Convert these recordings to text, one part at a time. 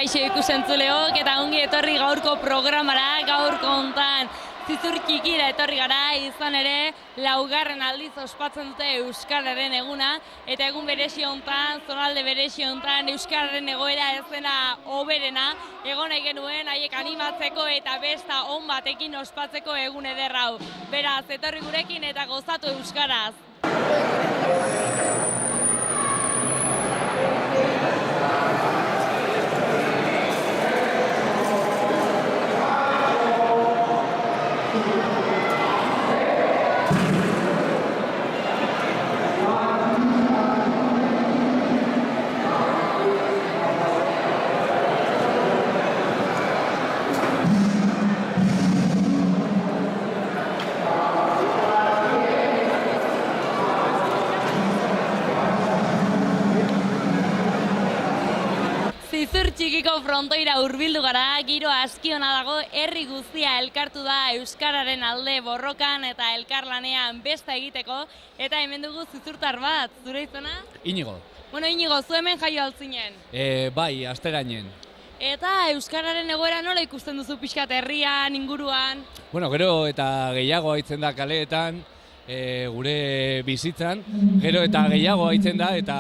Kaixo ikusentzuleok eta ongi etorri gaurko programara, gaurko hontan Zizur Txikira etorri gara, izan ere laugarren aldiz ospatzen dute Euskararen eguna, eta egun berezi hontan, zonalde berezi hontan Euskararen egoera ez dena hoberena, egon nahi genuen haiek animatzeko eta besta on batekin ospatzeko egun eder hau. Beraz, etorri gurekin eta gozatu euskaraz. Zizur Txikiko frontoira hurbildu gara, giro aski ona dago, herri guztia elkartu da Euskararen alde borrokan eta elkarlanean besta egiteko, eta hemen dugu zizurtar bat, zure izena? Inigo. Bueno, Inigo, zu hemen jaio altzinen? Bai, asterainen. Eta Euskararen egoera nola ikusten duzu pixkat herrian, inguruan? Bueno, gero eta gehiago haitzen da kaleetan, gure bizitzan, gero eta gehiago haitzen da, eta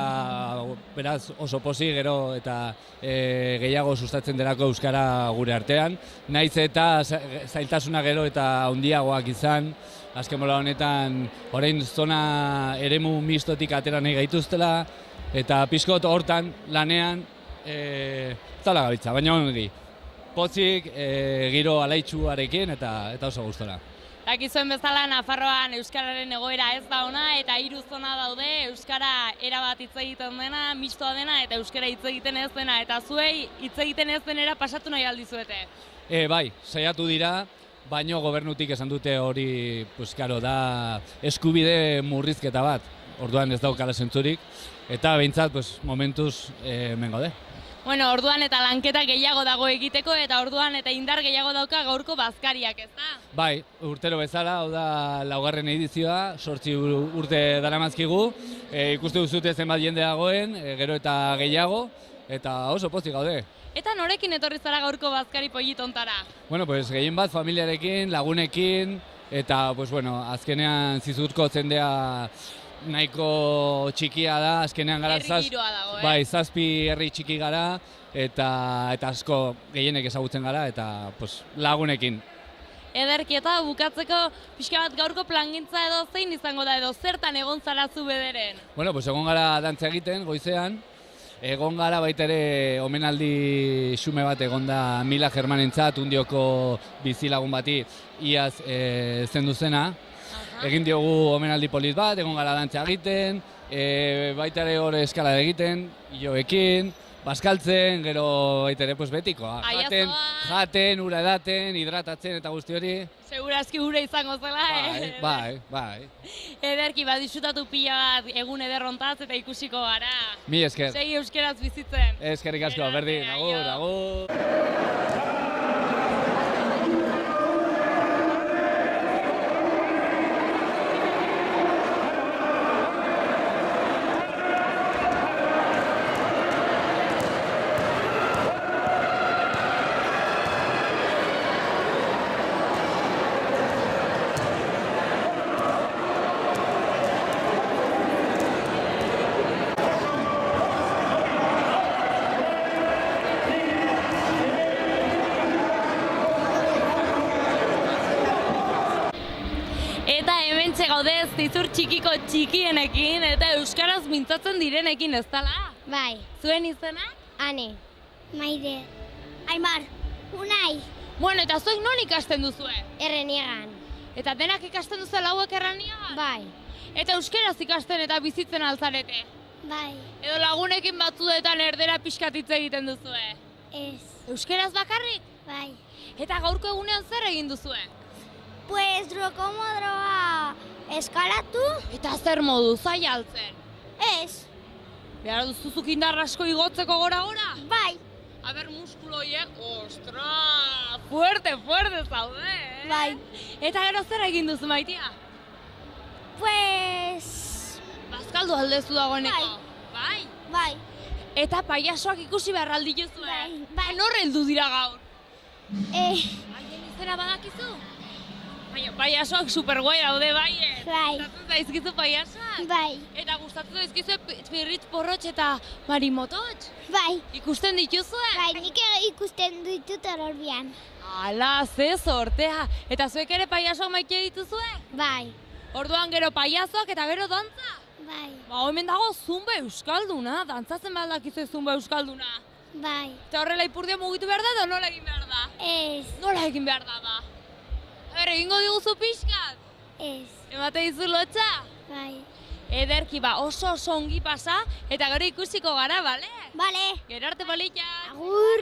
beraz oso pozik gero eta gehiago sustatzen delako euskara gure artean. Naiz eta zailtasuna gero eta handiagoak izan, azken mola honetan orain zona eremu mistotik atera nahi gaituztela, eta pixkot hortan lanean zala gabiltza, baina ongi. Potzik, giro alaitsuarekin eta oso gustora. Dakizuen bezala, Nafarroan Euskararen egoera ez da ona eta 3 zona daude, Euskara erabat hitz egiten dena, mistoa dena eta Euskara hitz egiten ez dena, eta zuei hitz egiten ez denera pasatu nahi aldizuete. Bai, saiatu dira, baino gobernutik esan dute hori, pues, karo, da eskubide murrizketa bat, orduan ez daukala zentzurik, eta behintzat, pues, momentuz hemen gaude. Bueno, orduan eta lanketa gehiago dago egiteko eta orduan eta indar gehiago dauka gaurko bazkariak, ez da? Bai, urtero bezala, hau da laugarren edizioa, 8 urte daramazkigu, ikuste duzute zenbat jende dagoen, gero eta gehiago, eta oso pozik gaude. Eta norekin etorri zara gaurko bazkari politontara? Bueno, pues gehien bat familiarekin, lagunekin, eta pues bueno, azkenean Zizurko jendea nahiko txikia da, azkenean gara bai, 7 herri txiki gara, eta asko gehienek ezagutzen gara, eta pues, lagunekin. Ederki, eta bukatzeko pixka bat gaurko plangintza edo zein izango da edo zertan egon zara zu bederen? Bueno, pues egon gara dantza egiten goizean, egon gara baita ere omenaldi xume bat egon da Mila Germanentzat, Undioko bizilagun bati iaz zendu zena. Egin diogu omenaldi polit bat, egon gara dantza egiten, baita ere hor eskala egiten, joekin, bazkaltzen, gero baita ere pues, betikoa. Jaten, ura edaten, hidratatzen eta guzti hori. Segurazki ura izango zela, Bai. Ederki, disfrutatu pila bat egun ederrontaz eta ikusiko gara. Mi esker. Segi euskeraz bizitzen. Eskerrik asko, berdin, agur. Eta hementxe gaude Zizur Txikiko txikienekin eta euskaraz mintzatzen direnekin, ez dala? Bai. Zuen izena? Ane. Maide. Aimar. Unai. Bueno, eta zuek non ikasten duzue? Erreniegan. Eta denak ikasten duzu lauek Erreniegan? Bai. Eta euskaraz ikasten eta bizitzen altzarete? Bai. Edo lagunekin batzuetan erdera pixkat hitz egiten duzue? Ez. Euskaraz bakarrik? Bai. Eta gaurko egunean zer egin duzue? Pues drokomodroa eskalatu. Eta zer modu, zai altzen? Ez. Behar duzuzuk indar asko igotzeko gora? Bai. Aber muskuloiek, ostra, fuerte zaude, eh? Bai. Eta gero zer egin duzu Maitia? Pues... Bazkaldu aldezu dagoeneko. Bai. Bai? Bai. Eta paiasoak ikusi behar aldituzue? Bai. Nor heldu dira gaur? Haien izena badakizu? Paiasoak superguai daude, bai? Bai. Gustatzen zaizkizu paiasoak? Bai. Eta gustatzen zaizkizu Pirritx Porrotx eta Marimototx? Bai. Ikusten dituzue? Bai, nik ikusten ditut ororbian. Ala, ze sortea! Eta zuek ere paiasoak maite dituzue? Bai. Orduan gero paiazoak eta gero dantza? Bai. Hemen dago zumba euskalduna, dantzatzen baldakizu zumba euskalduna. Bai. Eta horrela ipurdia mugitu behar da edo nola egin behar da? Ez. Nola egin behar da ba? Egingo diguzu pixkat? Ez. Emate dizu lotxa? Bai. Ederki ba, oso ongi pasa eta gero ikusiko gara, bale? Bale. Gero arte polita! Agur.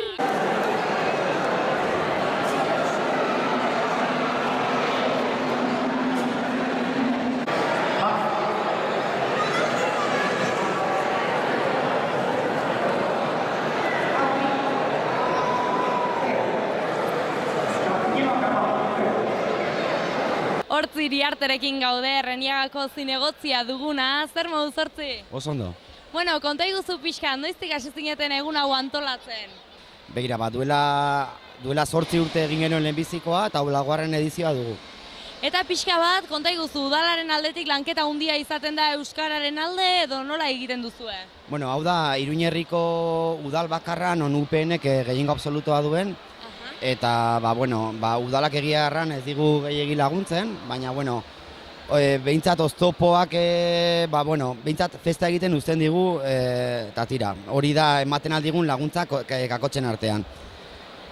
Hortzi Iriarterekin gaude, Reniagako zinegotzia duguna, zer moduz hortzi? Oso ondo. Bueno, konta iguzu pixka, noiztik hasi zineten egun hau antolatzen? Begira, duela 8 urte egin genuen lehenbizikoa eta laugarren edizioa dugu. Eta pixka bat, konta iguzu, udalaren aldetik lanketa handia izaten da euskararen alde edo nola egiten duzue? Bueno, hau da, Iruñerriko udal bakarra non UPNek gehiengo absolutoa duen, eta udalak egia erran ez digu gehiegi laguntzen, baina behintzat oztopoak, behintzat festa egiten uzten digu, eta tira, hori da ematen aldigun laguntzak kakotzen artean.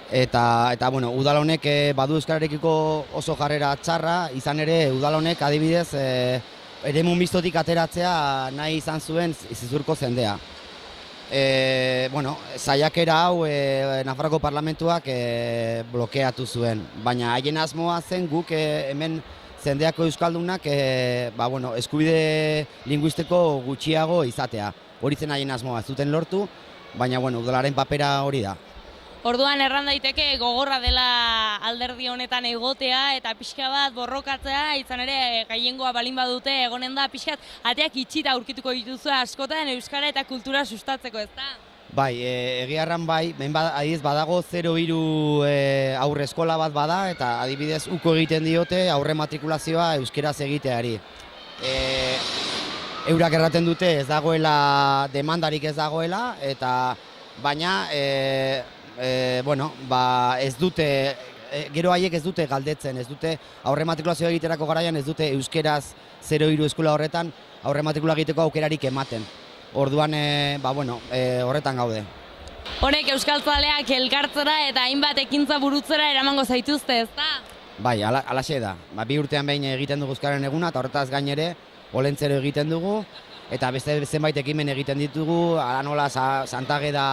Eta udal honek badu euskararekiko oso jarrera txarra, izan ere udal honek adibidez eremu mistotik ateratzea nahi izan zuen Zizurko jendea. Saiakera hau Nafarroko Parlamentuak blokeatu zuen, baina haien asmoa zen guk hemen jendeako euskaldunak eskubide linguistiko gutxiago izatea. Hori zen haien asmoa, ez zuten lortu, baina udalaren papera hori da. Orduan erran daiteke gogorra dela alderdi honetan egotea eta pixka bat borrokatzea, izan ere gehiengoa balin badute egonen da pixkat ateak itxita aurkituko dituzu askotan euskara eta kultura sustatzeko, ezta? Bai, egia erran bai, adibidez badago 0-3 aurre eskola bat bada eta adibidez uko egiten diote aurre matrikulazioa euskeraz egiteari. Eurak erraten dute ez dagoela, demandarik ez dagoela, eta baina ez dute, gero haiek ez dute galdetzen, ez dute aurre matrikulazioa egiterako garaian ez dute euskeraz 0-3 eskola horretan aurre matrikula egiteko aukerarik ematen. Orduan, horretan gaude. Honek euskaltzaleak elkartzera eta hainbat ekintza burutzera eramango zaituzte, ezta? Bai, alaxe da. 2 urtean behin egiten dugu euskararen eguna eta horretaz gainere olentzero egiten dugu. Eta beste zenbait ekimen egiten ditugu, ala nola Santageda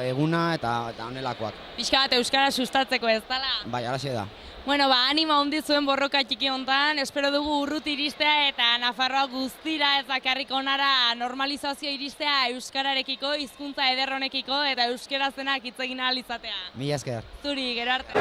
eguna eta honelakoak. Pixka bat euskara sustatzeko ez dela? Bai, alaxe da. Anima handi zuen borroka txiki hontan, espero dugu urrut iristea eta Nafarroa guztira ez bakarrik honara normalizazio iristea euskararekiko, hizkuntza eder honekiko eta euskara zenak hitz egin ahal izatea. Mila esker. Zuri, gero arte.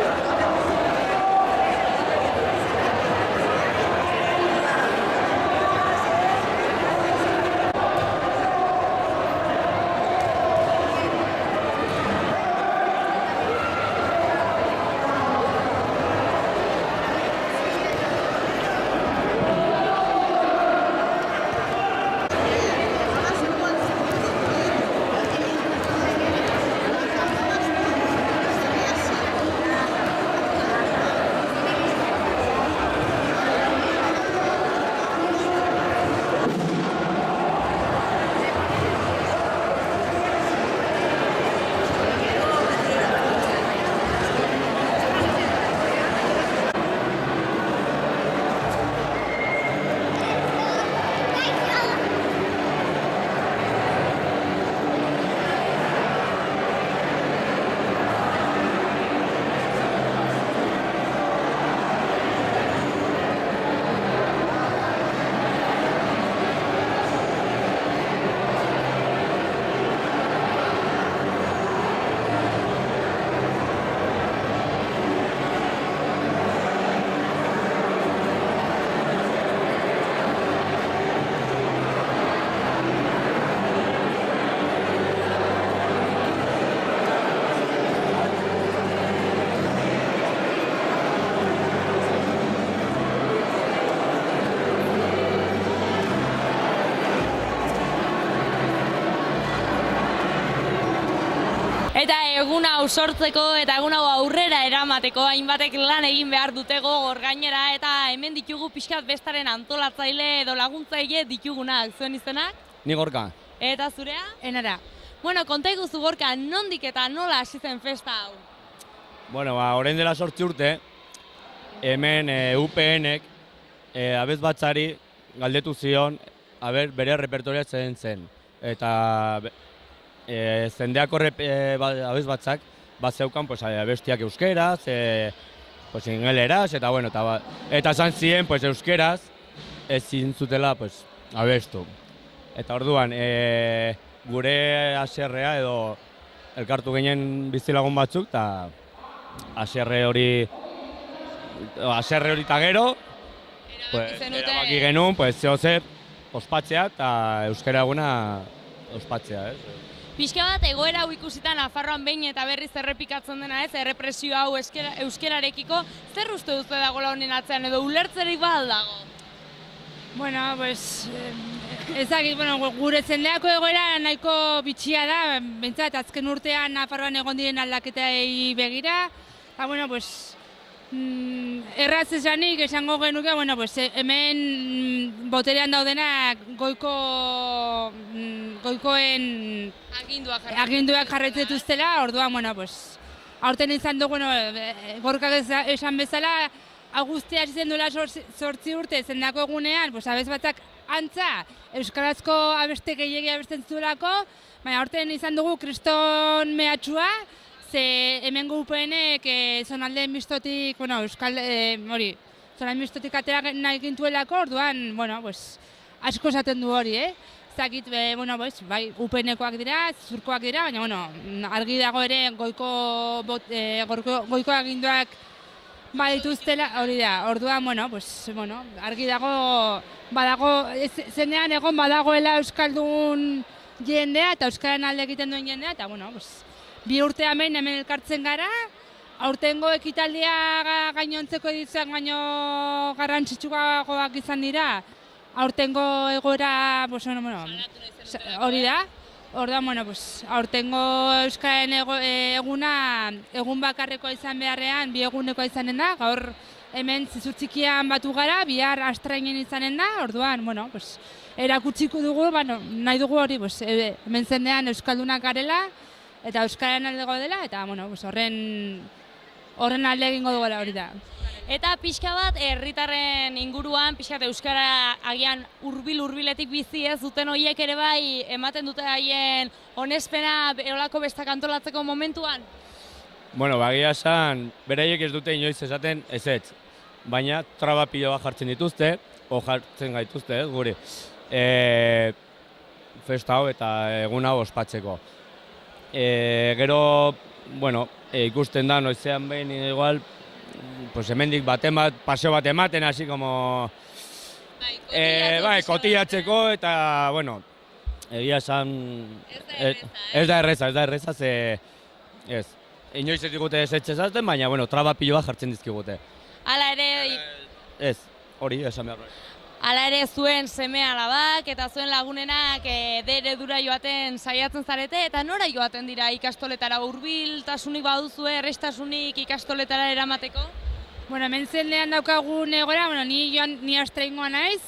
Eta egun hau sortzeko eta egun hau aurrera eramateko hainbatek lan egin behar dute gogor gainera, eta hemen ditugu pixkat bestaren antolatzaile edo laguntzaile ditugunak, zuen izenak? Ni Gorka. Eta zurea? Enara. Bueno, konta iguzu Gorka, nondik eta nola hasi zen festa hau? Bueno, orain dela 8 urte, hemen UPN-ek abesbatzari galdetu zion, bere repertoria zen. Eta zendeako abesbatzak zeukan abestiak euskeraz, ingeleraz, eta bueno, eta esan ziren euskeraz ezin zutela abestu. Eta orduan, gure haserrea edo elkartu ginen bizilagun batzuk, eta haserre hori eta gero, erabaki genuen, zehozer ospatzea eta euskara eguna ospatzea. Pixka bat egoera hau ikusita Nafarroan behin eta berriz errepikatzen dena errepresio hau euskerarekiko, zer uste duzu dagoela honen atzean edo ulertzerik bat dago? Bueno, ezagik, gure zendeako egoera nahiko bitxia da, bentsat azken urtean Nafarroan egon diren aldaketei begira, erraz esanik esango genuke, hemen boterean daudenak goikoen aginduak jarraitzen dituztela, orduan, aurten izan dugu, Gorkak esan bezala, Augustia hasi zen duela 8 urte zendako egunean, abesbatzak antza, euskarazko abeste gehiegi abesten zituelako, baina aurten izan dugu kriston mehatxua, ze hemen UPN-ek zonalde mistotik, zonalde mistotik atera nahi gintuelako, orduan, asko esaten du hori, Zakit, bai, UPN-ekoak dira, zurkoak dira, baina, argi dago ere goiko aginduak badituztela, hori da, orduan, argi dago, zenean egon badagoela euskaldun jendea eta euskaren alde egiten duen jendea, eta, 2 urte hemen elkartzen gara, aurtengo ekitaldia gainontzeko edizioak baino garrantzitsuagoak izan dira, aurtengo egoera, hori da, orduan, aurtengo euskaren eguna egun bakarrekoa izan beharrean, 2 egunekoa izanen da, gaur hemen zizur txikian batu gara, bihar astrainen izanen da, orduan, erakutsiko dugu, nahi dugu hori, hemen zendean euskaldunak garela, eta euskaren aldego dela, eta horren alde egingo dugula hori da. Eta pixka bat, herritarren inguruan, pixka bat euskara agian hurbiletik bizi ez duten horiek ere bai ematen dute haien onespena olako bestak antolatzeko momentuan? Bagia esan, beraiek ez dute inoiz esaten ezetz, baina traba pilo bat jartzen dituzte, jartzen gaituzte, guri, festa hau eta egun hau ospatzeko. Gero, ikusten da, noizean behin igual, hemendik paseo bat ematen, hasi como kotillatzeko, eta, egia esan, ez da erreza, ez. Inoiz ez digute ez etxezaten, baina, traba pilo bat jartzen dizkigute. Hala ere... Ez, hori esan behar. Hala ere zuen seme alabak eta zuen lagunenak eredura joaten saiatzen zarete, eta nora joaten dira ikastoletara, hurbiltasunik baduzue, errestasunik ikastoletara eramateko? Hemen zendean daukagun egoera, ni astraingoa naiz,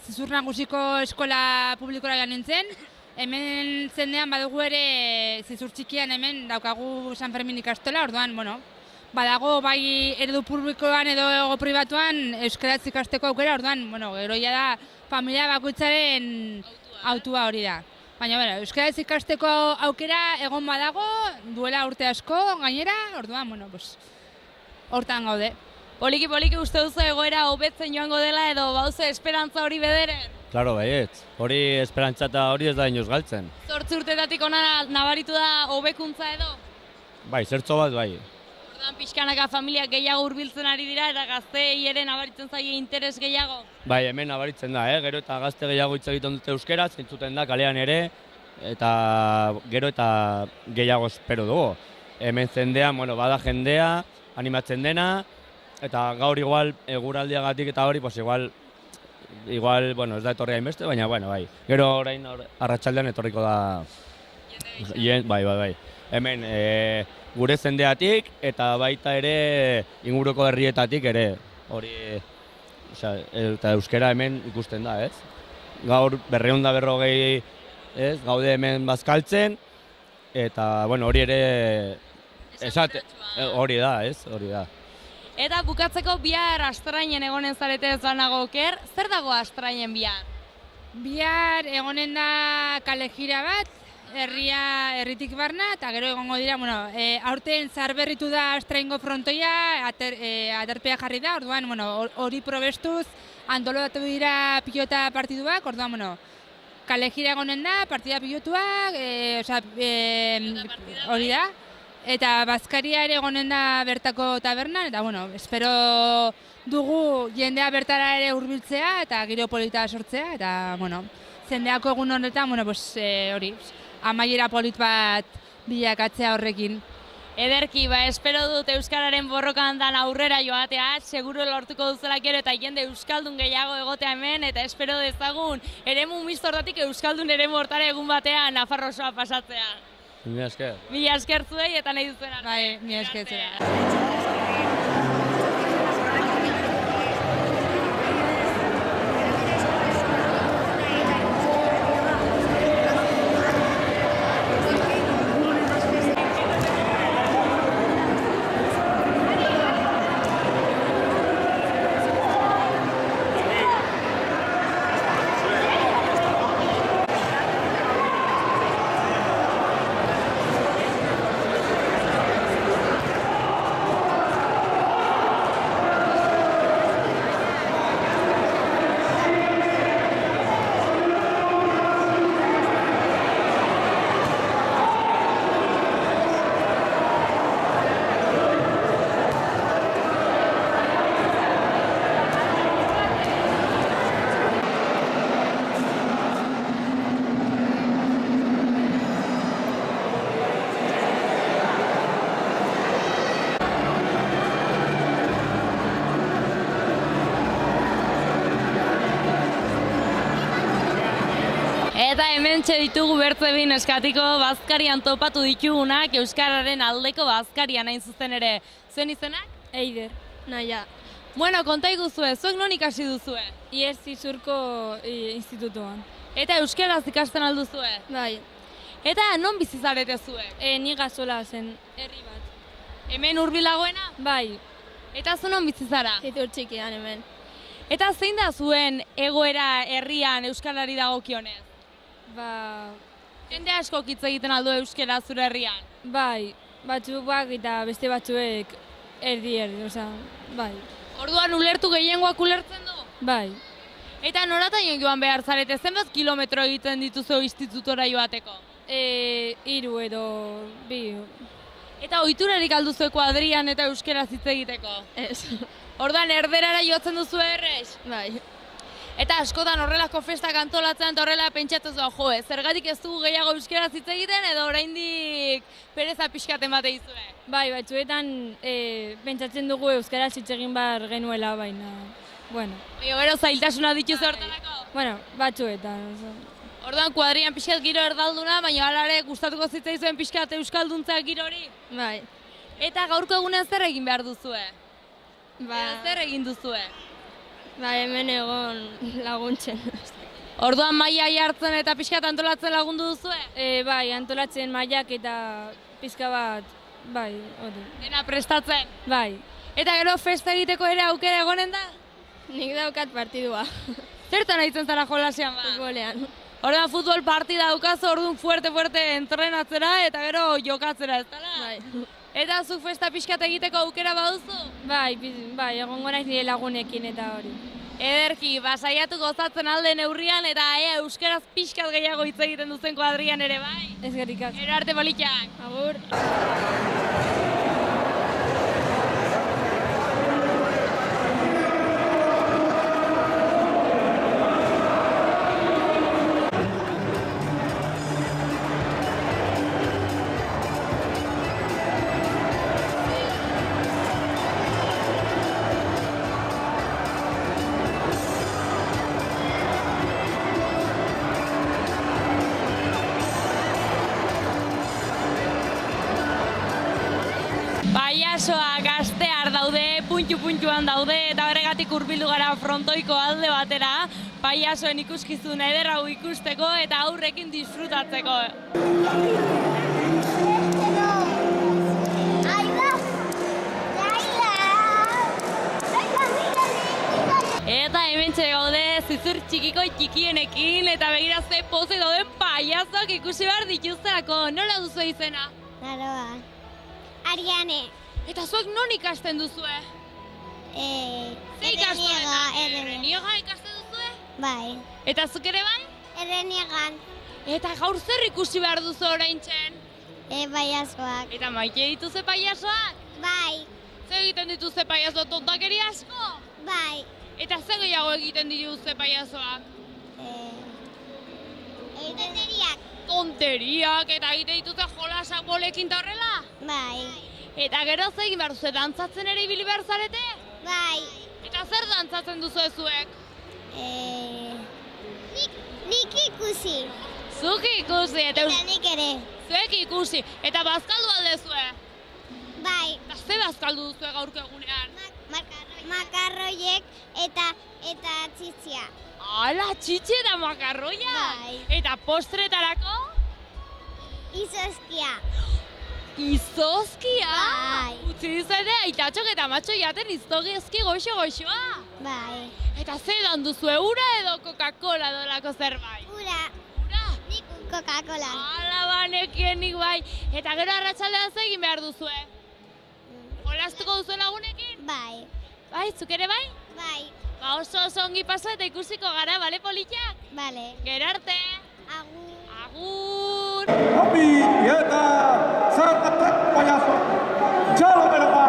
Zizur Nagusiko eskola publikora joan nintzen, hemen zendean badugu ere Zizur txikian hemen daukagu San Fermin ikastola, orduan, badago bai eredu publikoan edo pribatuan euskaraz ikasteko aukera, orduan, geroia da familia bakoitzaren autua hori da. Baina, euskaraz ikasteko aukera egon badago, duela urte asko gainera, orduan, hortan gaude. Poliki uste duzu egoera hobetzen joango dela edo bauzu esperantza hori bederen? Klaro, baietz. Hori esperantza eta hori ez da inoz galtzen. 8 urtetatik ona nabaritu da hobekuntza edo? Bai, zertzo bat bai. Orduan pixkanaka familiak gehiago hurbiltzen ari dira eta gazteei ere nabaritzen zaie interes gehiago? Bai, hemen nabaritzen da, gero eta gazte gehiago hitz egiten dute euskera, zentzuten da kalean ere, eta gero eta gehiago espero dugu. Hemen zendean, bada jendea, animatzen dena, eta gaur igual eguraldiagatik eta hori, igual, ez da etorri hainbeste, baina, bai. Gero orain arratsaldean etorriko da, bai. hemen gure zendeatik eta baita ere inguruko herrietatik ere. Hori, eta euskara hemen ikusten da, ez? Gaur 240 ez, gaude hemen bazkaltzen, eta bueno, hori ere hori da, ez? Hori da. Eta bukatzeko bihar Astrainen egonen zarete ez banago oker, zer dago Astrainen bihar? Bihar egonen da kale jira bat, herritik barna, eta gero egongo dira, aurten zaharberritu da Astraingo frontoia, aterpea jarri da, orduan, hori probestuz, antolatu dira pilota partiduak, orduan, kale jira egonen da, partida pilotuak, hori da, eta bazkaria ere egonen da bertako tabernan, eta, espero dugu jendea bertara ere hurbiltzea, eta giro polita sortzea, eta, zendeako egun honetan, hori, amaiera polit bat bilakatzea horrekin. Ederki, espero dut Euskararen borrokan dan aurrera joatea, seguro lortuko duzela gero eta jende Euskaldun gehiago egotea hemen, eta espero dezagun eremu mistortatik Euskaldun eremu hortara egun batean Nafarroa osoa pasatzea. Mila esker. Mila esker zuei eta nahi duzen arte. Bai, mila esker zera. Eta hementxe ditugu bertzebin eskatiko bazkarian topatu ditugunak, Euskararen aldeko bazkarian hain zuzen ere. Zuen izenak? Eider, naia. Bueno, konta iguzue, zuek non ikasi duzue? IES Zizurko institutuan. Eta euskaraz ikasten alduzue? Bai. Eta non bizizarete zue? Ni Gazola zen, herri bat. Hemen hurbilagoena? Bai. Eta zu non bizizara? Zitur txikian hemen. Eta zein da zuen egoera herrian euskarari dagokionez? Jende asko hitz egiten aldu euskara zure herrian? Bai, batzuak eta beste batzuek erdi, bai. Orduan ulertu gehiengoak ulertzen du? Bai. Eta norataino joan behar zarete, zenbat kilometro egiten dituzu institutora joateko? 3 edo 2. Eta ohiturarik alduzu kuadrian eta euskaraz hitz egiteko? Ez. Orduan erderara jotzen duzu errez? Bai. Eta askotan horrelako festak antolatzen eta horrela pentsatzen zuen, zergatik ez dugu gehiago euskaraz hitz egiten edo oraindik pereza pixkaten bate izue? Bai, batzuetan pentsatzen dugu euskaraz hitz egin behar genuela, baina, bueno. Gero zailtasuna dituzu hortelako? Bueno, batzuetan. Orduan kuadrian pixkat giro erdalduna, baina halare gustatuko zitzaizuen pixkat euskalduntza giro hori? Bai. Eta gaurko egunean zer egin behar duzue? Zer egin duzue? Ba, hemen egon laguntzen. Orduan maila jartzen eta pixkat antolatzen lagundu duzue? Bai, antolatzen mailak eta pixka bat, bai, hori. Dena prestatzen? Bai. Eta gero festa egiteko ere aukera egonen da? Nik daukat partidua. Zertan aitzen zara jolasean ba? Futbolean. Orduan futbol partida daukazu, orduan fuerte entrenatzera eta gero jokatzera, ez dela? Bai. Eta zu festa pixkat egiteko aukera baduzu? Bai, egongo naiz nire lagunekin eta hori. Ederki, saiatu gozatzen alde neurrian eta euskaraz pixkat gehiago hitz egiten duzen kuadrian ere bai? Eskerrik asko. Gero arte politxak. Agur. Paiasoak gaztear daude, puntu-puntuan daude, eta horregatik hurbildu gara frontoiko alde batera, paiasoen ikuskizun eder hau ikusteko eta aurrekin disfrutatzeko. Eta hementxe gaude zizur txikiko txikienekin eta begira ze pozik dauden paiazok ikusi behar dituztelako. Nola duzu izena? Naroa. Ariane. Eta zuek non ikasten duzue? Erreniega ikasten duzue? Bai. Eta zuk ere bai? Erreniegan. Eta gaur zer ikusi behar duzu oraintzen? Paiazoak. Eta maite dituze paiasoak? Bai. Zer egiten dituze paiazo tontakeri asko? Bai. Eta zer gehiago egiten dituzte paiazoak? Tonteriak eta egiten dituzte jolasak bolekin eta horrela? Bai. Eta gero zer egin behar duzu, dantzatzen ere ibili behar zarete? Bai. Eta zer dantzatzen duzu zuek? Nik ikusi. Zuk ikusi eta nik ere. zuek ikusi. Eta bazkaldu aldezue? Bai. Eta ze bazkaldu duzue gaurko egunean? Makarroiek eta txitzia. Ala, txitsi eta makarroia? Bai. Eta postretarako? Izozkia. Izozkia? Bai. Utzi dizute aitatxok eta matxo jaten izozki goxo-goxoa? Bai. Eta zelan duzue, ura edo Coca-Cola dolako zerbait? Ura. Ura? Nik Coca-Cola. Ala, banekien nik bai. Eta gero arratsaldean zer egin behar duzue? Jolastuko duzu lagunekin? Bai. Bai, zuk ere bai? Bai. Ba oso ongi pasa eta ikusiko gara, bale politiak? Bale. Gero arte! Agur. Agur! Happy eta zartatek payaso. Txalo pelota!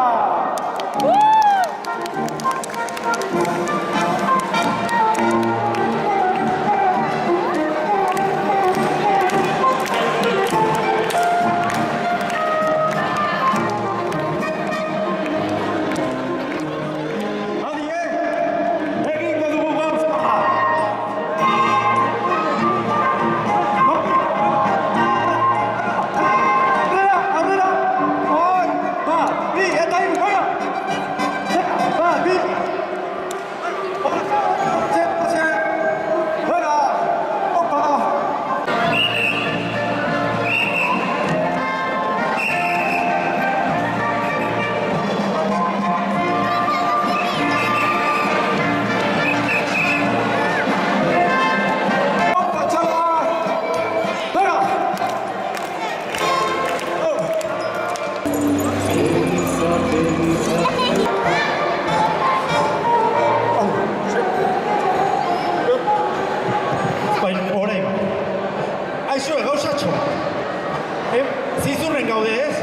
Zizurren gaude ez?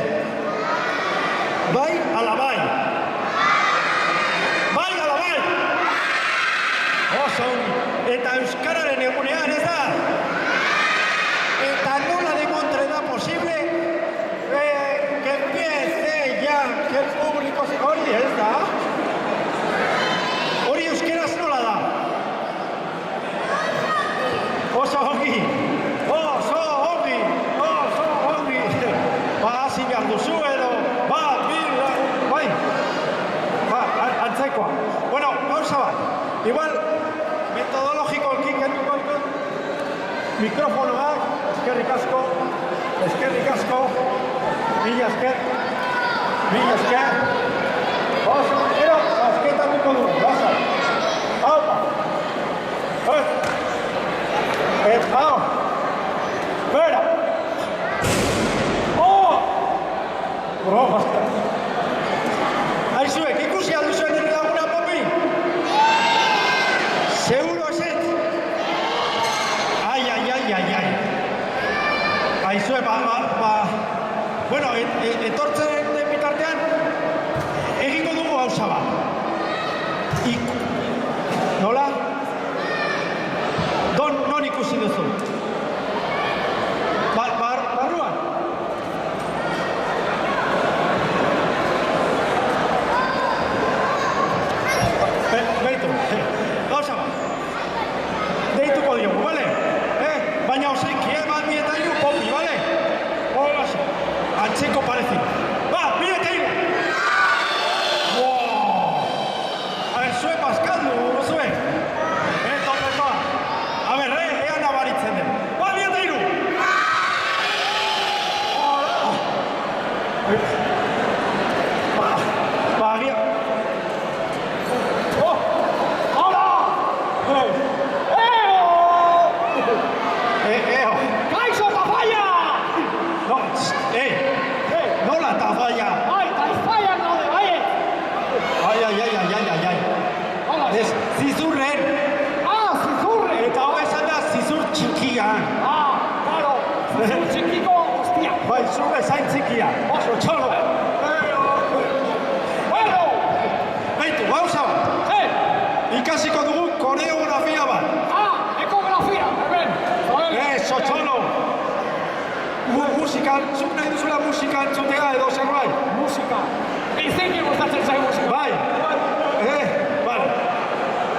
Bai, ala bai! Bai, ala bai! Oso, eta euskararen egunean ez da? Eta nola de kontre da posible que empiece ya, que el público se... Hori ez da? Hori euskeraz nola da? Oso ongi! Oso ongi! Oso ongi! Ba, hasi behar duzu edo, bai, antzekoa. Bueno, gauza bat, igual, metodologikoki kenduko mikrofonoak, eskerrik asko, mila esker, oso, gero, asketatuko du, gaza, haupa, eta hau, bera, broma. Aizuek, ikusi alduzuen nire laguna popi? Seguro eset? Ai. Aizuek, bueno, etortzen den bitartean, egingo dugu gauza bat. Nola? Non ikusi duzu? Barruan? Beitu, gauza bat. Deituko diogu, bale? Baina osenki, bat bi eta hiru popi, bale? Hola, antzeko parezi. Ba, bi eta hiru! Leo. Kaixo, Tafalla! No, nola Tafalla? Tafalla gaude, Ai. Ez, zizurren. Zizurren. Eta hau esan da zizur txikian. Claro, zizur txikiko guztia. Bai, zure zain txikia. Oso txolo. Bueno! Beitu, gauza bat. Ikasiko dugu koreografia bat. Ekografia, hemen. Eso, txolo. Musika, zuk nahi duzula musika entzutea edo zerbait? Musika. Izeki gustatzen zai musika. Bai. Vale.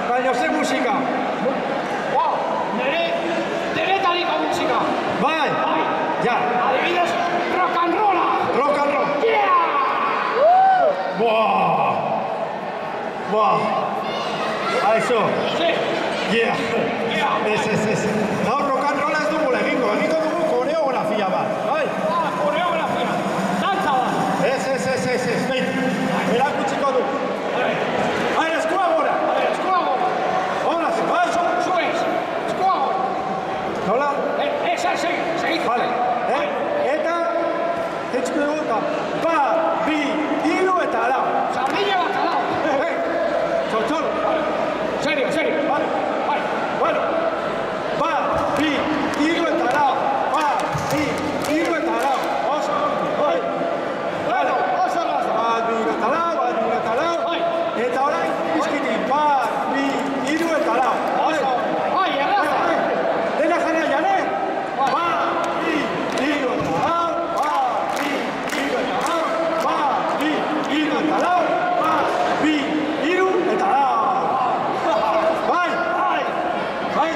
Baina ze musika? Neretariko musika. Bai. Ja. Adibidez, rock and rolla. Rock and roll. Yeah! Buah. Aizu. Yeah. Ez. Gaur rock and rolla ez dugu egingo dugu koreografia bat. Bai. Koreografia. Dantza bat. Ez. Erakutsiko du. Eskua gora. Hora, bai. Zuez. Eskua gora. Nola? Segi. Vale. Eta, etxiko dugu eta, 1, 2, 3 eta lau. Sardina bat lau. Txotxol. Serio. Vale. Bueno. 1, 2, 3 eta lau. 1, 2, 3 eta lau. Oso. Bai. Bueno, oso lazo. 1, 2 eta lau. Eta orain, izkiti. 1, 2, 3 eta lau. Oso. Bai, erraza. Dena jana jane. 1, 2, 3 eta lau. 1, 2, 3 eta lau. 1, 2, 3 eta lau. 1, 2, 3 eta lau. Bai.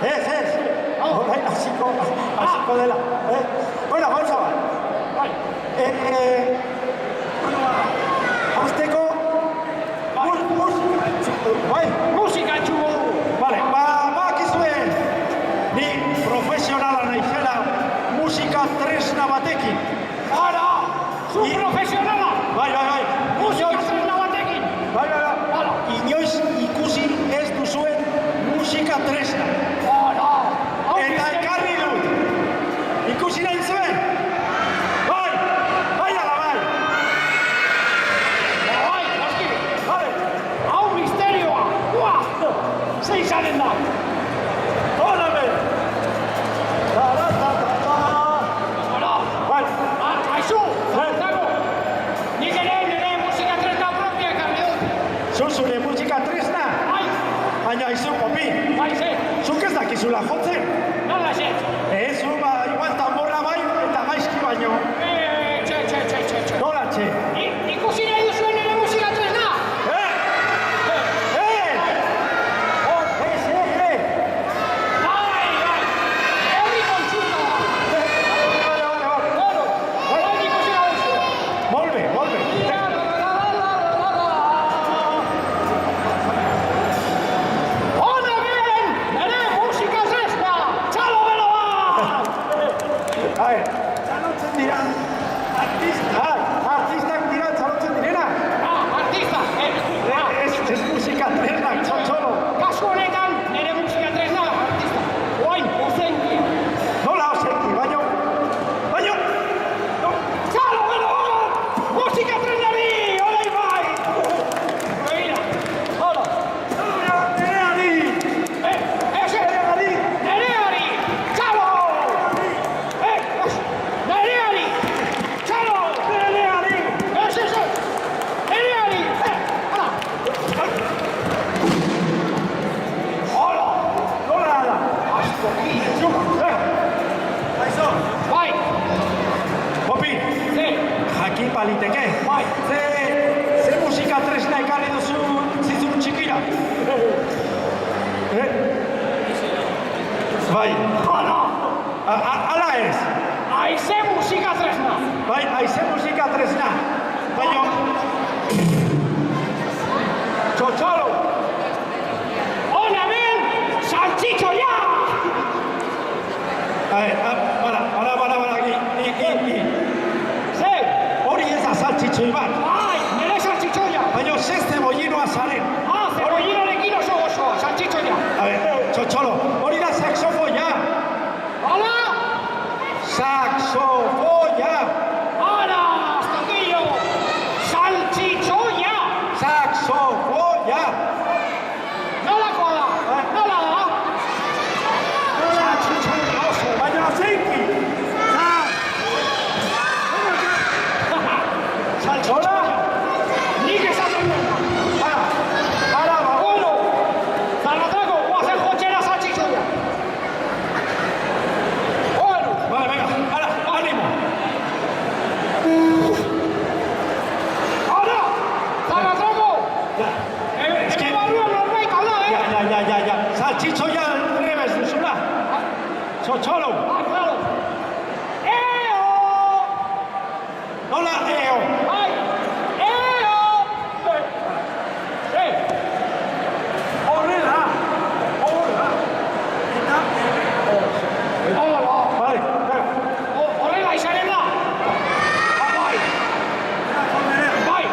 Ez. Orain hasiko dela. Bueno, gauza bat. Hasteko musikatxu. Vale, bakizue ni profesionala naizela musika tresna batekin. Ara! Zu profesionala? Bai. Musika tresna batekin? Bai. Inoiz ikusi ez duzuen musika tresna. Ara! Eta ekarri dut. Ikusi nahi zuen? Bai, ala bai. Bai, noski. Vale. Hau misterioa. Zein zaren da? Horame. Bai. Aizu, zago. Nik ere musika tresna propia ekarri dut. Zure musika tresna? Bai. Baina aizu, Popi. Bai, ze. Zuk ez dakizula jotzen? Nola, ze. Ez, igual tamborra bai eta gaizki baino. Txe. Nola, txe? Ikusi nahi duzuen ere musika tresna? Bai. Herri kontsulta da. Bueno, ikusi nahi duzuen. Molbe. Hona bien, ere musika tresna. Txalo belo bat! Txalotzen dira artistak dira txalotzen direna. Artista? Ez musika tresnak, txotxolo. Kasu honetan, nire musika tresna, artista. Oain, ozenki. Nola ozenki, baino? Txalo belo bat! Musika tresnari, olei bai! Begira, hola. Nereari! Nereari! Txalo! Nereari! Txalo! Nereari! Nereari! Hola! Nola da? Asko, bai! Popi! Ze? Jakin baliteke? Bai! Ze musika tresna ekarri duzu zizun txikira? Bai! Ala ez! Aize musika tresna! Bai, aize musika tresna! Baina... Txotxolo! Hona ben! Saltxitxo ya! Bara, Ze? Hori ez da saltxitxoi bat! Bai, nire saltxitxoia! Baina ez zebollinoa zaren! Zebollinoarekin oso saltxitxoia! Txotxolo, hori da saxofoia! Hala? Saxofoia! Ara, astokillo! Saltxitxoia! Saxofoia! Nolakoa da? Nola da? Saltxitxoia oso, baina zeinki! Saltxitxoia! Nik esaten dut! Ara, bueno! Zaratrago, guazen jotxera saltxitxoia! Bueno! Vale, venga, ara, ánimo! Ara! Zaratrago! Ege barruan norbait hau da, Ja. Saltxitxoia rebez duzula! Txotxolo! Claro! Eo! Nola eo? Bai! Eo! Horrela! Eta bai! Horrela izanen da! Bai! Bai!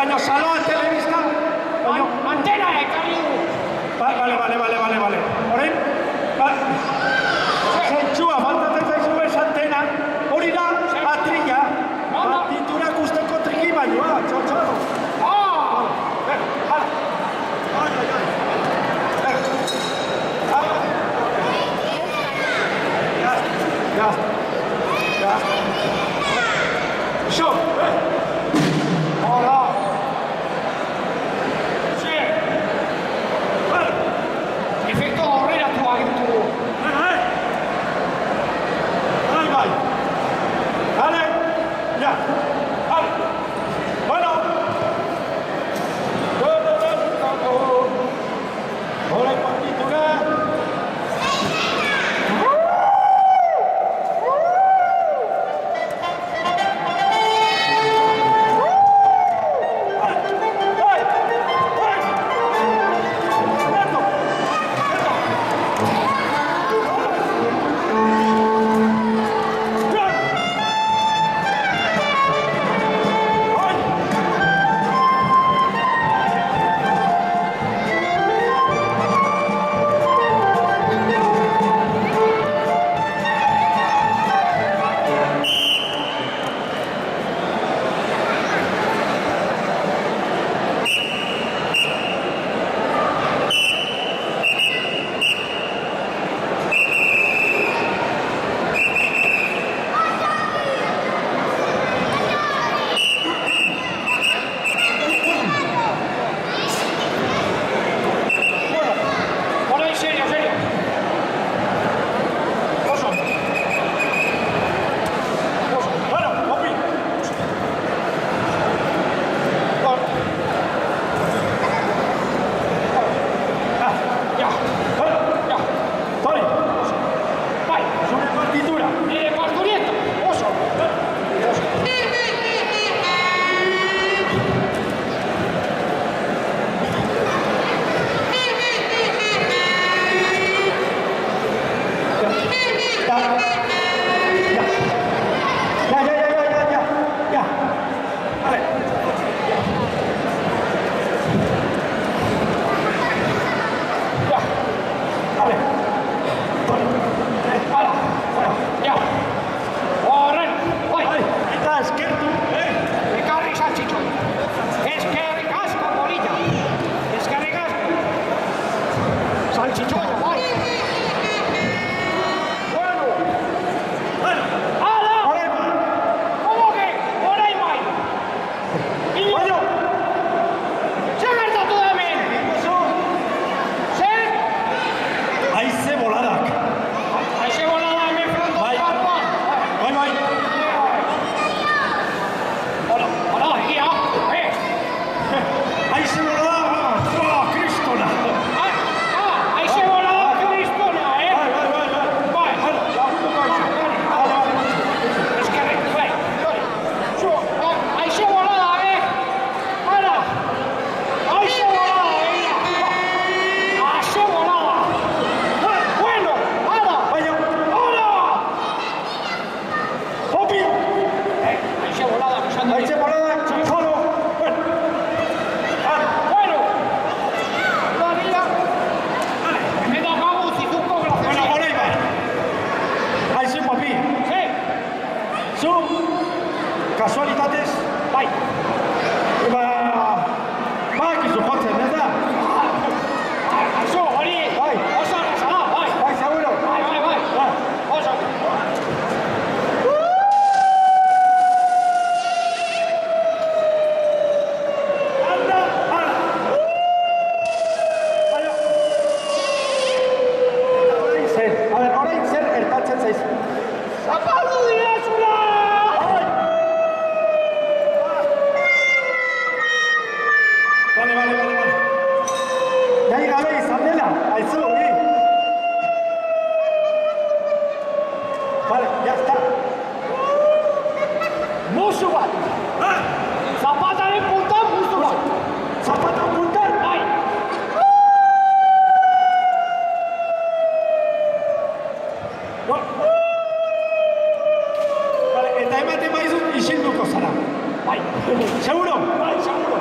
baina saloan telebista, antena ekarri du. Bale. Horren, zentzua, faltatzen zaizu ez antena, hori da, atrilla, partiturak usteko trikimailua, txotxo. Ya. Šo, hola. Sí. Efekto horreratu agintu du. Bai. Vale. Ya. Vale. Bueno. Hola, partitura. Kasualitatez, bai. Bakizu jotzen, ez da? Aizu, hori, bai. Oso erraza da, bai. Bai, seguro. Bai. Oso. Anda, hala. Orain zer gertatzen zaizu. Zapaldu direzula! Vale. Gai gabe izan dela, aizu, hori. Vale, ya está. Musu bat! Zapataren puntan musu bat! Zapataren puntan? Bai! Vale, eta ematen baizut isilduko zara. Bai. Seguro? Bai, seguro.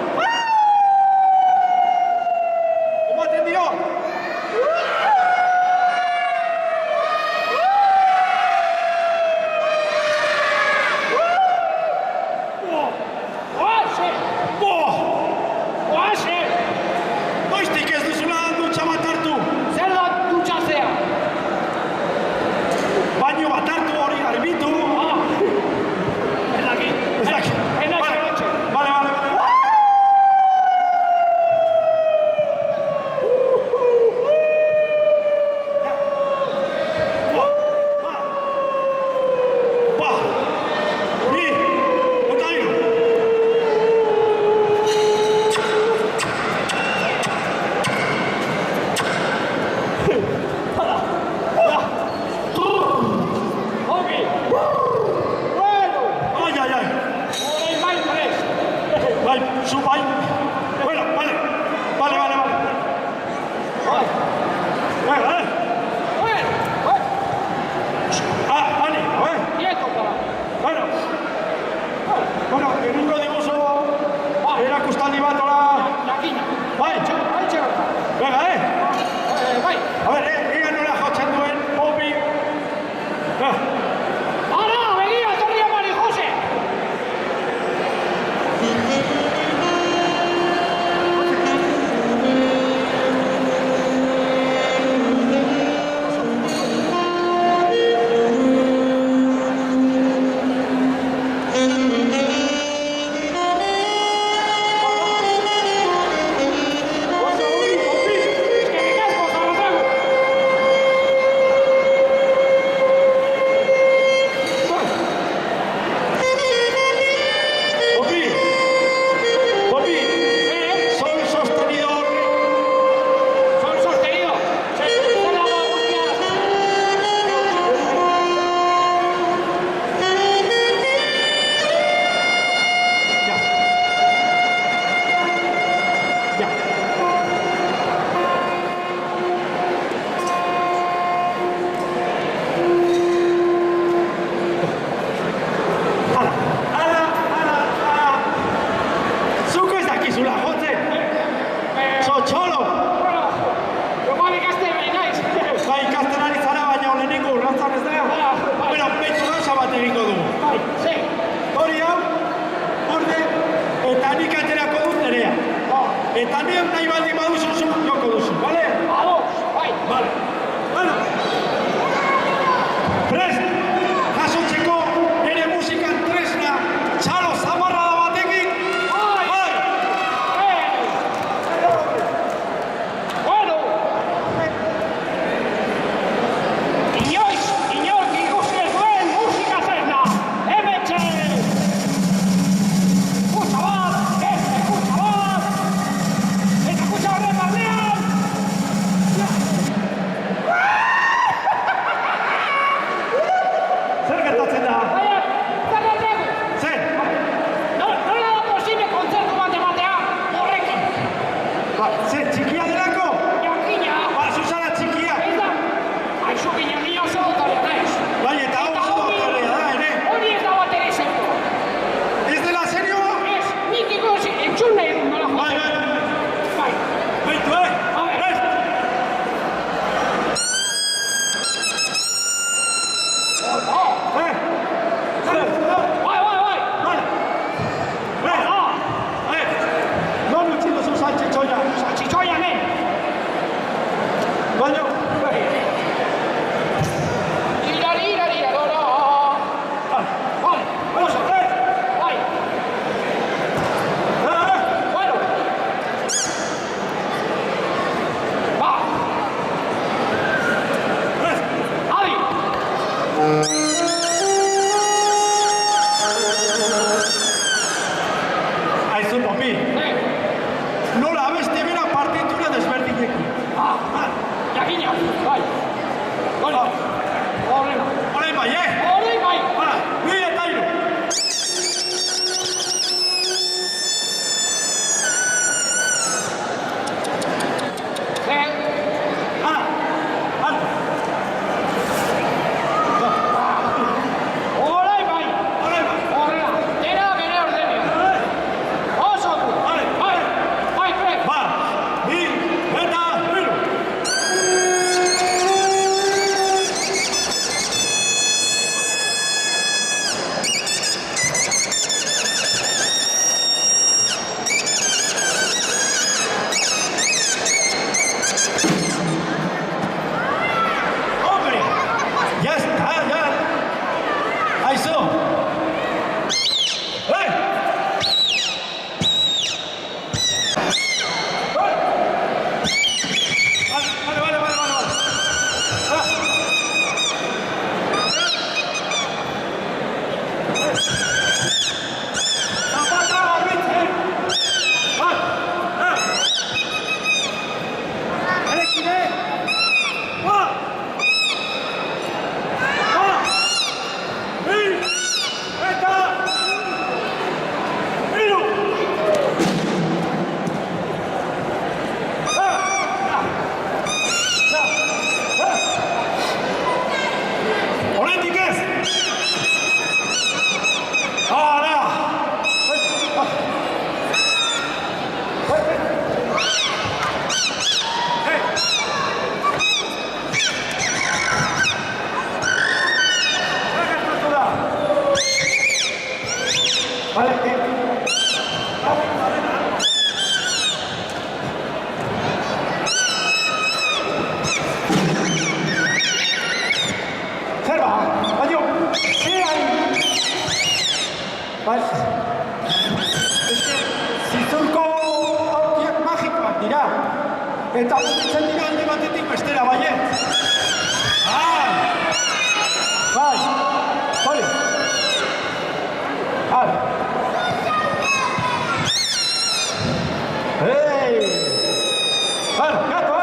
Bueno, egingo diguzu erakustaldi bat hola... Jakina. Bai, haitxe bat. Venga, bai. A ver, ega nola jotzen duen, Popi. Ara, begira, etorri Mari Jose. Eta nire nahi baldin baduzu zu joko duzu, bale? Bai. Bale. Bueno. Prest, jasotzeko nire musikan tresna txalo zamarra da batekin? Bai. Bueno. Inork ikusi ez duen musika tresna. Hemetxe. Kutsa bat, beste kutsa bat. Eta kutsa horren barnean. Zer gertatzen da? Zer gertatzen? Zer? Nola da posible kontzertu bat ematea horrekin? Zer, txikia delako? Jakina. Zuzara txikia? Ez da. Aizu ginen ni oso dotorea naiz. Bai, eta hau oso dotorea da, ere? Hori ez da bat ere serioa. Ez dela serioa? Ez, nik ikusi entzun nahi dut nola jotzen. Bai. Baitu, ez? Non utzi duzu saltxitxoia. Saltxitxoia, nen! ja. Eta mugitzen dira alde batetik bestera, baiet. Bai, hori. Hei! Bueno, gato,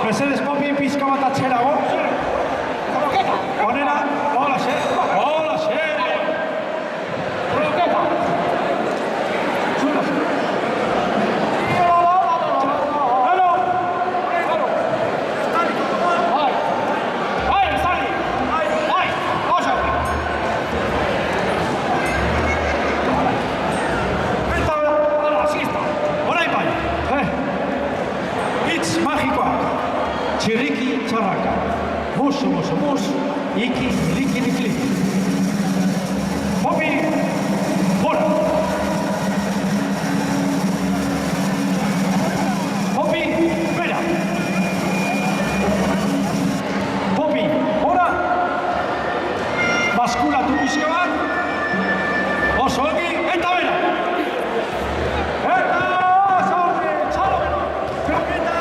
Mesedez mopien pizka bat atxerago. Onera, hola xe. Hola xe. Txirriki txarraka, musu, musu, mus, iki, liki, liki, liki. Popi, bora. Popi, bera. Popi, bora. Baskulatu pixka bat. Oso egi, eta bera. Eta oso egi, txalo bera. Kroketa.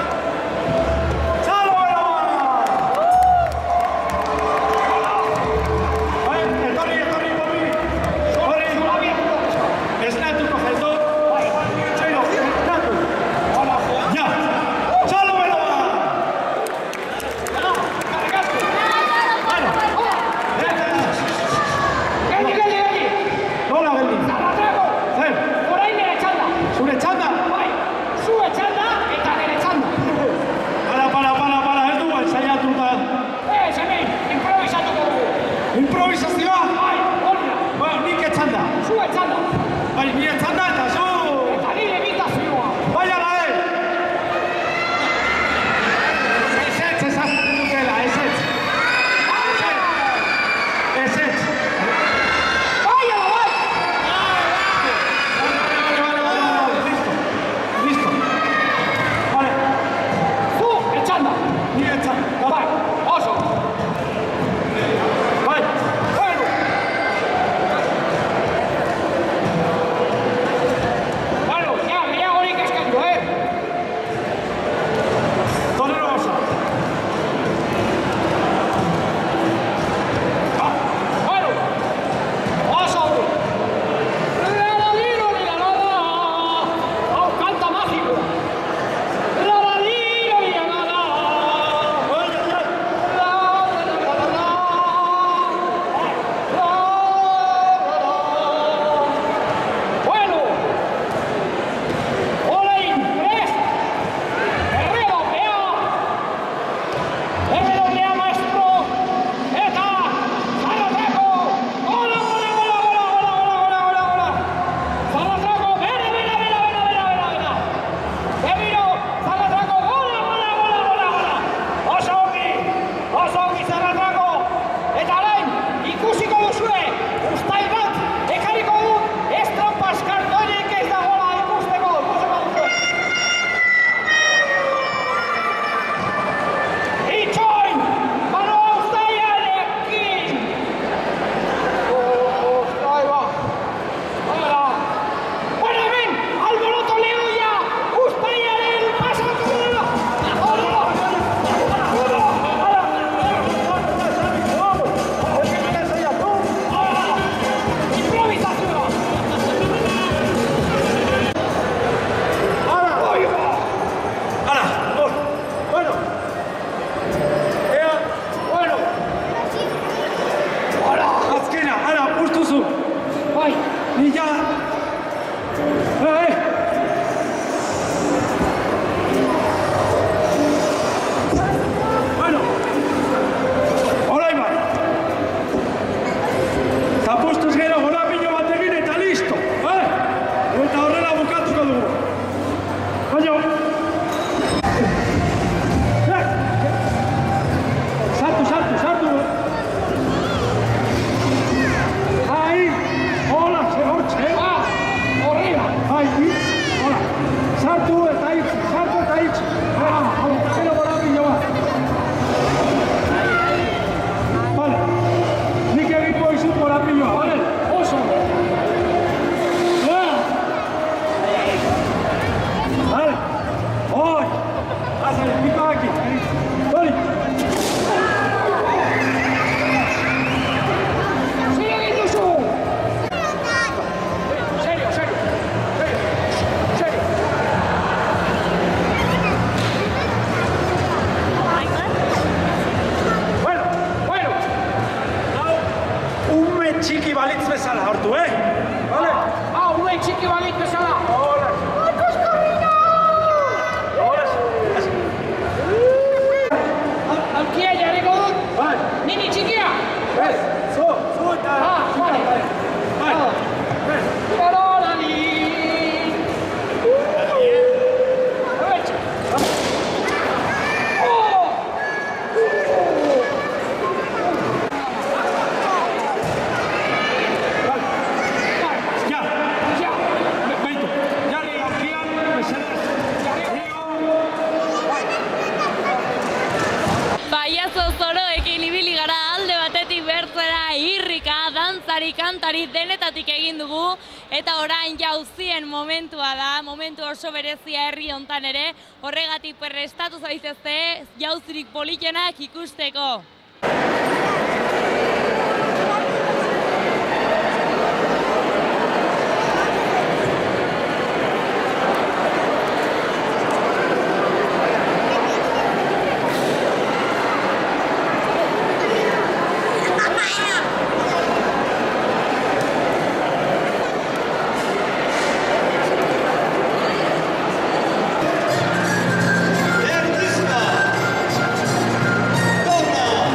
Bai, niretzat da eta zu! Eta nire imitazioa! Bai, ala, ezetz esaten dutela, ezetz! Ezetz! Bai, ala, bai! Listo! Vale! Zu, etxanda! Niretzat! Bai, oso! Bai, bueno! Bueno, ya, gehiagorik eskatu, Torero oso! Bueno, oso hori! Hau kanta magiko! Bueno, orain prest, erredoblea maestro, eta Zaratrako, gola! Zaratrako, bera! Bebiro, Zaratrako, gola! Oso ongi Zaratrako, eta orain ikusiko duzue, uztail bat, ekarriko dut, ez trampas kartoirik ez dagoela ikusteko duzue. Itxoin, manoa uztailarekin! Uztail bat, hala. Bueno, hemen, alboroto lehoia, uztailaren pasatu dela! Improvisazioa! Bueno! Ea, bueno! Azkena, ustuzu! Bai, ni ja... Bueno! Orain bai! Zapustuz gero gorapilo bat egin eta listo! Eta horrela bukatuko dugu! Baina... Sartu! Ahí! Hola, se hortxe! Horrela! Ahí! Hola! Sartu eta itxi! Gero gorapilo bat! Vale! Nik egiko izut gorapiloa, vale? Oso! Vale! Hoi! Azale, pipa aquí! Hori! Txiki balitz bezala, hortu, Vale? Ume txiki balitz bezala! Hola! Hola! Alkia jarriko dut? Bai! Nini txikia? Ez! Zu eta... Vale! Bai! Karolani! Kantari denetatik egin dugu, eta orain jauzien momentua da, momentu oso berezia herri hontan ere, horregatik prestatu zaitezte jauzirik politenak ikusteko. Erdizka! Gol!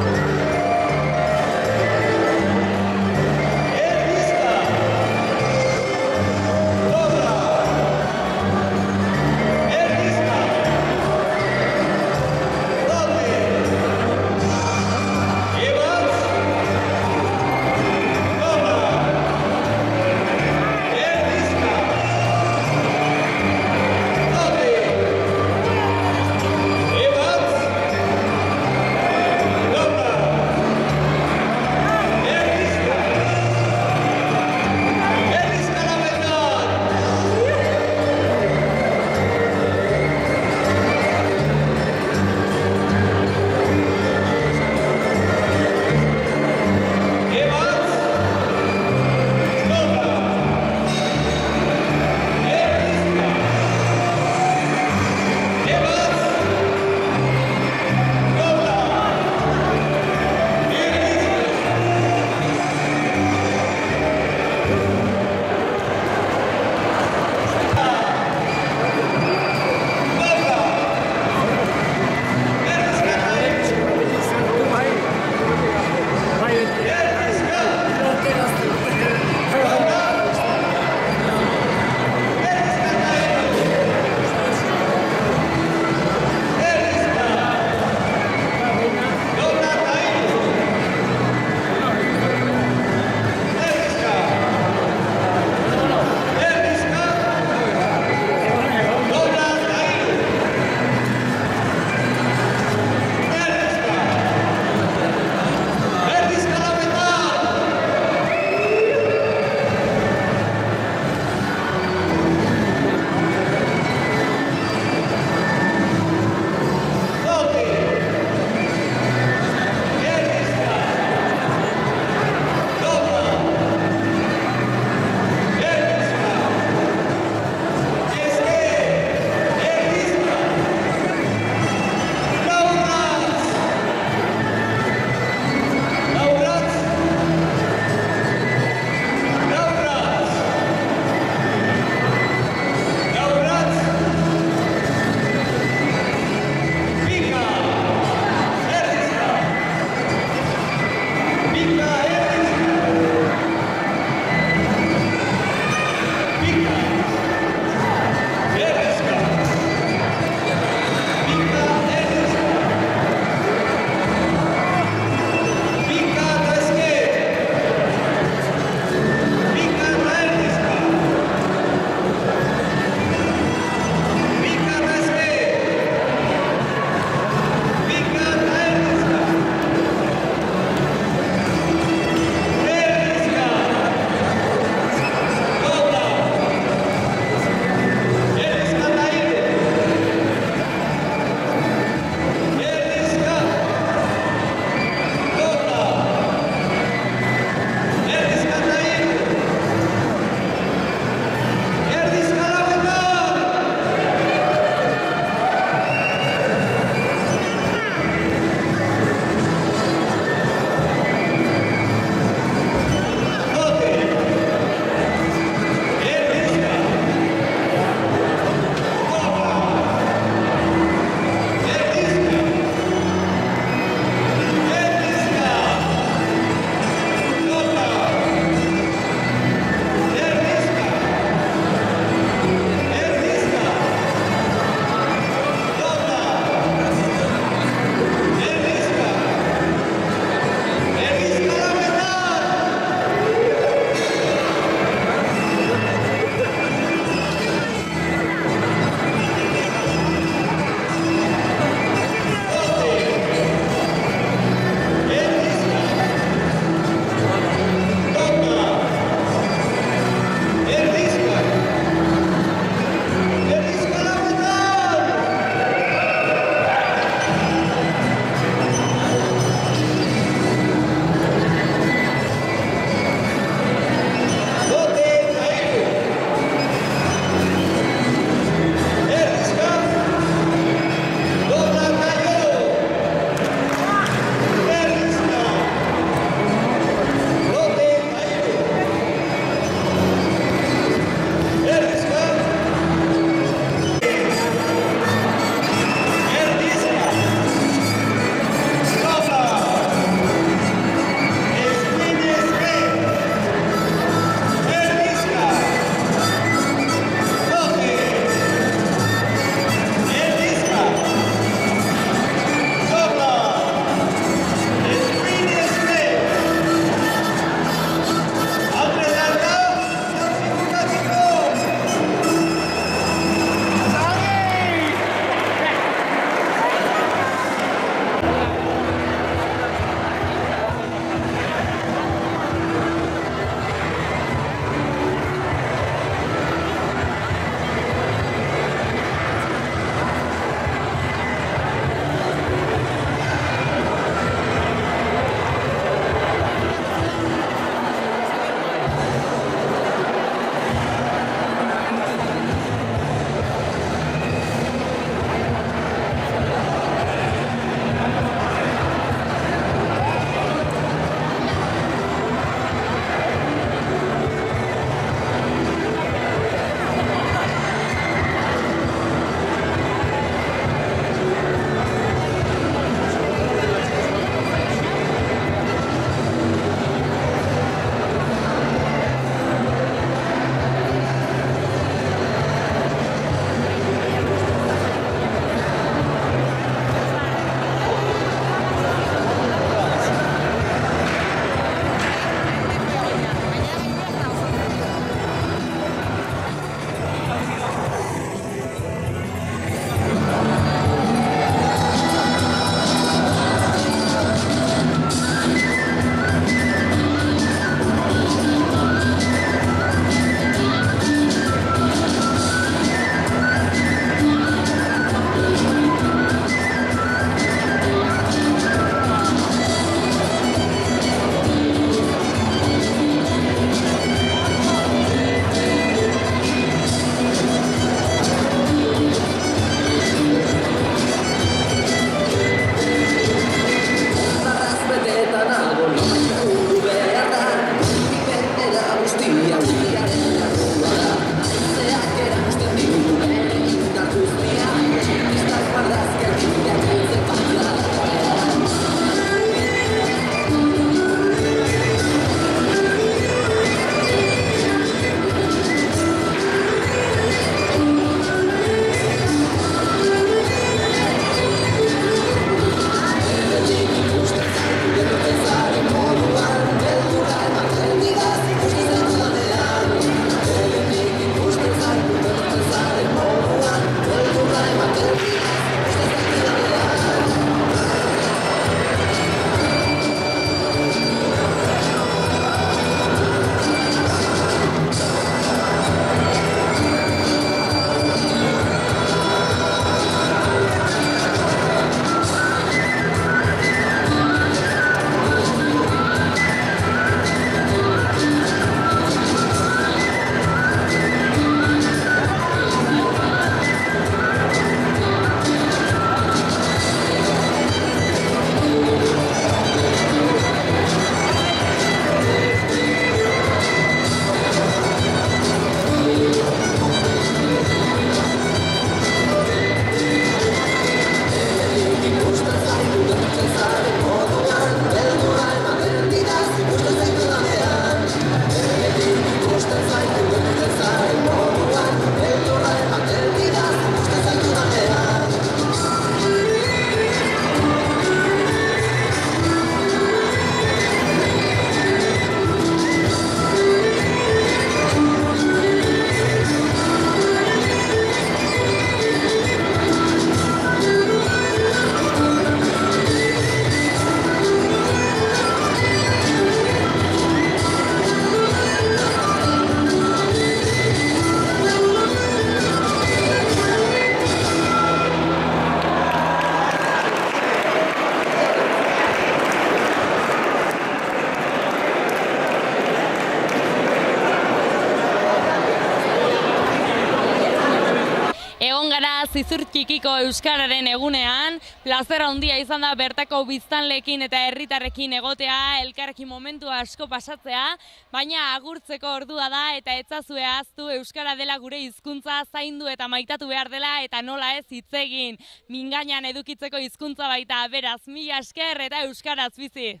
Zizur Txikiko Euskararen egunean, plazera handia izan da bertako biztanleekin eta herritarrekin egotea, elkarrekin momentu asko pasatzea, baina agurtzeko ordua da eta etzazue ahaztu euskara dela gure hizkuntza zaindu eta maitatu behar dela eta nola ez hitz egin. Mingainan edukitzeko hizkuntza baita, beraz, mila esker eta euskaraz bizi.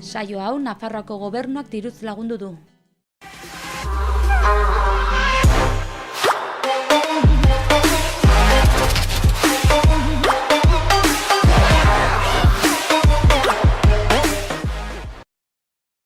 Saio hau Nafarroako gobernuak diruz lagundu du.